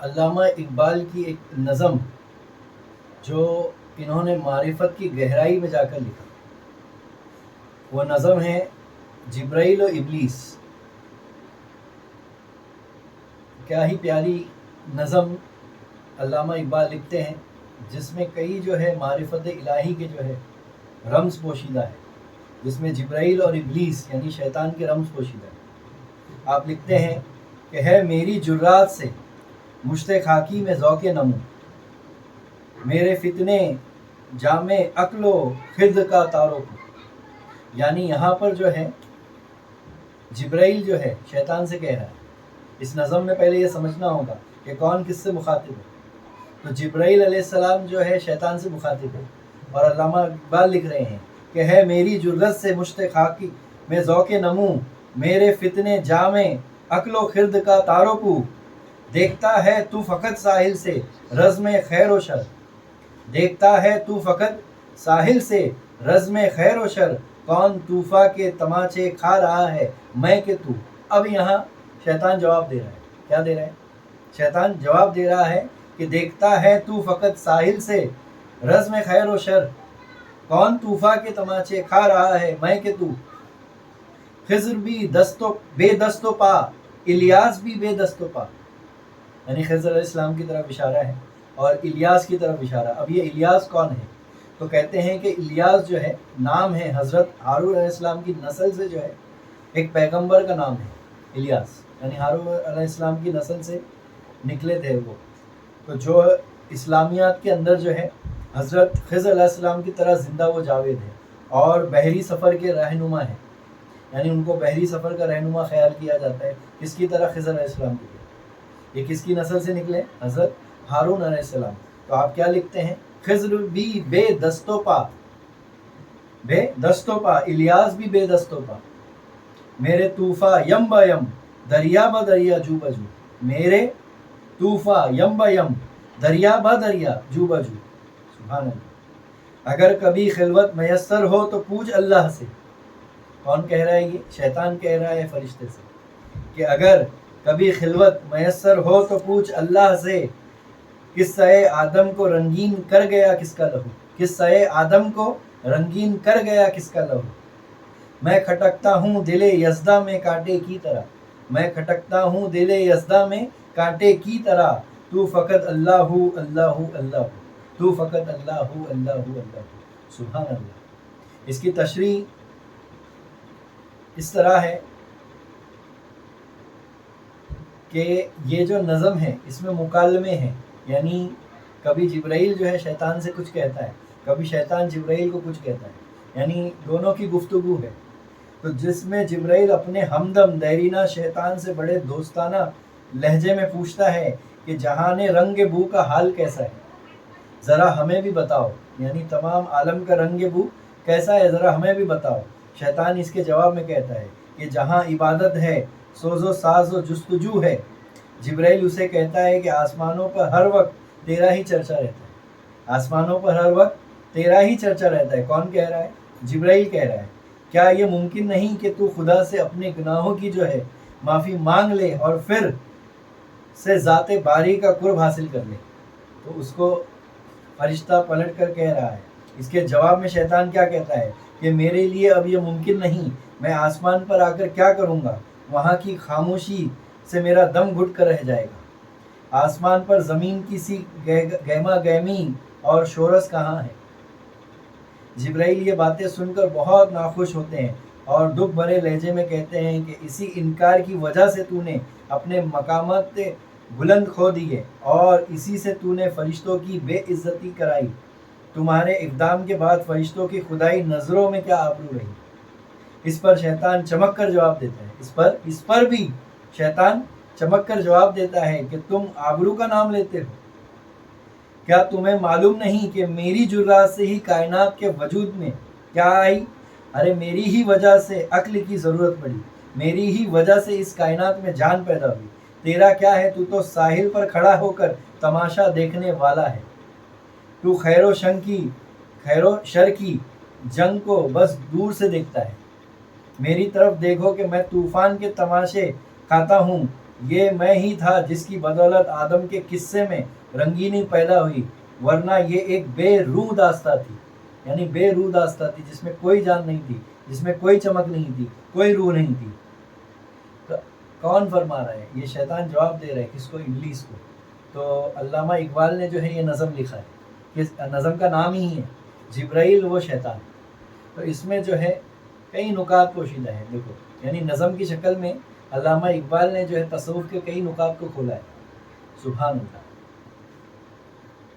علامہ اقبال کی ایک نظم جو انہوں نے معرفت کی گہرائی میں جا کر لکھا، وہ نظم ہے جبرائیل و ابلیس۔ کیا ہی پیاری نظم علامہ اقبال لکھتے ہیں، جس میں کئی جو ہے معرفت الہی کے جو ہے رمز پوشیدہ ہے، جس میں جبرائیل اور ابلیس یعنی شیطان کے رمز پوشیدہ ہے۔ آپ لکھتے ہیں کہ ہے میری جرات سے مشت خاکی میں ذوق نمو، میرے فتنے جامع عقل و خرد کا تعارف۔ یعنی یہاں پر جو ہے جبرائیل جو ہے شیطان سے کہہ رہا ہے۔ اس نظم میں پہلے یہ سمجھنا ہوگا کہ کون کس سے مخاطب ہے۔ تو جبرائیل علیہ السلام جو ہے شیطان سے مخاطب ہے، اور علامہ اقبال لکھ رہے ہیں کہ ہے میری جرت سے مشت خاکی میں ذوق نمو، میرے فتنے جامع عقل و خرد کا تعارف، دیکھتا ہے تو فقط ساحل سے رزم خیر و شر، دیکھتا ہے تو فقط ساحل سے رزم خیر و شر، کون طوفا کے تماچے کھا رہا ہے میں کہ تو۔ اب یہاں شیطان جواب دے رہا ہے۔ کیا دے رہا ہے؟ شیطان جواب دے رہا ہے کہ دیکھتا ہے تو فقط ساحل سے رزم خیر و شر، کون طوفا کے تماچے کھا رہا ہے میں کہ تو۔ خضر بھی بے دست و پا، الیاس بھی بے دست و پا، یعنی خضر علیہ السلام کی طرف اشارہ ہے اور الیاس کی طرف اشارہ۔ اب یہ الیاس کون ہے؟ تو کہتے ہیں کہ الیاس جو ہے نام ہے حضرت ہارون علیہ السلام کی نسل سے جو ہے ایک پیغمبر کا نام ہے الیاس، یعنی ہارون علیہ السلام کی نسل سے نکلے تھے وہ۔ تو جو اسلامیات کے اندر جو ہے حضرت خضر علیہ السلام کی طرح زندہ وہ جاوید ہے اور بحری سفر کے رہنما ہیں، یعنی ان کو بحری سفر کا رہنما خیال کیا جاتا ہے۔ کس کی طرح؟ خضر علیہ السلام کی طرح۔ یہ کس کی نسل سے نکلے؟ حضرت ہارون علیہ السلام۔ تو آپ کیا لکھتے ہیں؟ خضر بھی بے دست و پا، بے دست و پا، الیاس بھی بے دست و پا، میرے طوفا یم با یم، دریا با دریا جو بجو، میرے طوفا یم با یم، دریا با دریا جو بجو۔ سبحان اللہ۔ اگر کبھی خلوت میسر ہو تو پوچھ اللہ سے۔ کون کہہ رہا ہے؟ یہ شیطان کہہ رہا ہے فرشتے سے کہ اگر کبھی خلوت میسر ہو تو پوچھ اللہ سے، قصہ آدم کو رنگین کر گیا کس کا لہو، قصہ آدم کو رنگین کر گیا کس کا لہو، میں کھٹکتا ہوں دل یزدہ میں کانٹے کی طرح، میں کھٹکتا ہوں دل یزدہ میں کانٹے کی طرح، تو فقط اللہ ہو اللہ ہو اللہ ہو، تو فقط اللہ ہو اللہ ہو اللہ ہو۔ سبحان اللہ۔ اس کی تشریح اس طرح ہے کہ یہ جو نظم ہے اس میں مکالمے ہیں، یعنی کبھی جبرائیل جو ہے شیطان سے کچھ کہتا ہے، کبھی شیطان جبرائیل کو کچھ کہتا ہے، یعنی دونوں کی گفتگو ہے۔ تو جس میں جبرائیل اپنے ہمدم دیرینہ شیطان سے بڑے دوستانہ لہجے میں پوچھتا ہے کہ جہان رنگ بو کا حال کیسا ہے، ذرا ہمیں بھی بتاؤ، یعنی تمام عالم کا رنگ بو کیسا ہے ذرا ہمیں بھی بتاؤ۔ شیطان اس کے جواب میں کہتا ہے کہ جہاں عبادت ہے سوز و ساز و جستجو ہے۔ جبرائیل اسے کہتا ہے کہ آسمانوں پر ہر وقت تیرا ہی چرچا رہتا ہے، آسمانوں پر ہر وقت تیرا ہی چرچا رہتا ہے۔ کون کہہ رہا ہے؟ جبرائیل کہہ رہا ہے۔ کیا یہ ممکن نہیں کہ تو خدا سے اپنے گناہوں کی جو ہے معافی مانگ لے اور پھر سے ذات باری کا قرب حاصل کر لے؟ تو اس کو فرشتہ پلٹ کر کہہ رہا ہے، اس کے جواب میں شیطان کیا کہتا ہے کہ میرے لیے اب یہ ممکن نہیں، میں آسمان پر آ کر کیا کروں گا، وہاں کی خاموشی سے میرا دم گھٹ کر رہ جائے گا، آسمان پر زمین کی سی گہما گہمی اور شورش کہاں ہے۔ جبرائیل یہ باتیں سن کر بہت ناخوش ہوتے ہیں اور دکھ بھرے لہجے میں کہتے ہیں کہ اسی انکار کی وجہ سے تو نے اپنے مقامات بلند کھو دیے اور اسی سے تو نے فرشتوں کی بے عزتی کرائی، تمہارے اقدام کے بعد فرشتوں کی خدائی نظروں میں کیا آبرو رہی۔ اس پر شیطان چمک کر جواب دیتا ہے، اس پر بھی شیطان چمک کر جواب دیتا ہے کہ تم آبرو کا نام لیتے ہو، کیا تمہیں معلوم نہیں کہ میری جرات سے ہی کائنات کے وجود میں کیا آئی؟ ارے میری ہی وجہ سے عقل کی ضرورت پڑی، میری ہی وجہ سے اس کائنات میں جان پیدا ہوئی، تیرا کیا ہے؟ تو ساحل پر کھڑا ہو کر تماشا دیکھنے والا ہے، تو خیر و شر کی جنگ کو بس دور سے دیکھتا ہے، میری طرف دیکھو کہ میں طوفان کے تماشے کھاتا ہوں، یہ میں ہی تھا جس کی بدولت آدم کے قصے میں رنگینی پیدا ہوئی، ورنہ یہ ایک بے روح داستہ تھی، یعنی بے روح داستہ تھی جس میں کوئی جان نہیں تھی، جس میں کوئی چمک نہیں تھی، کوئی روح نہیں تھی۔ تو کون فرما رہا ہے؟ یہ شیطان جواب دے رہا ہے، کس کو؟ ابلیس کو۔ تو علامہ اقبال نے جو ہے یہ نظم لکھا ہے، کہ نظم کا نام ہی ہے جبرائیل و شیطان۔ تو اس میں جو ہے کئی نکات پوشیدہ ہیں، دیکھو، یعنی نظم کی شکل میں علامہ اقبال نے جو ہے تصوف کے کئی نکات کو کھولا ہے۔ سبحان اللہ۔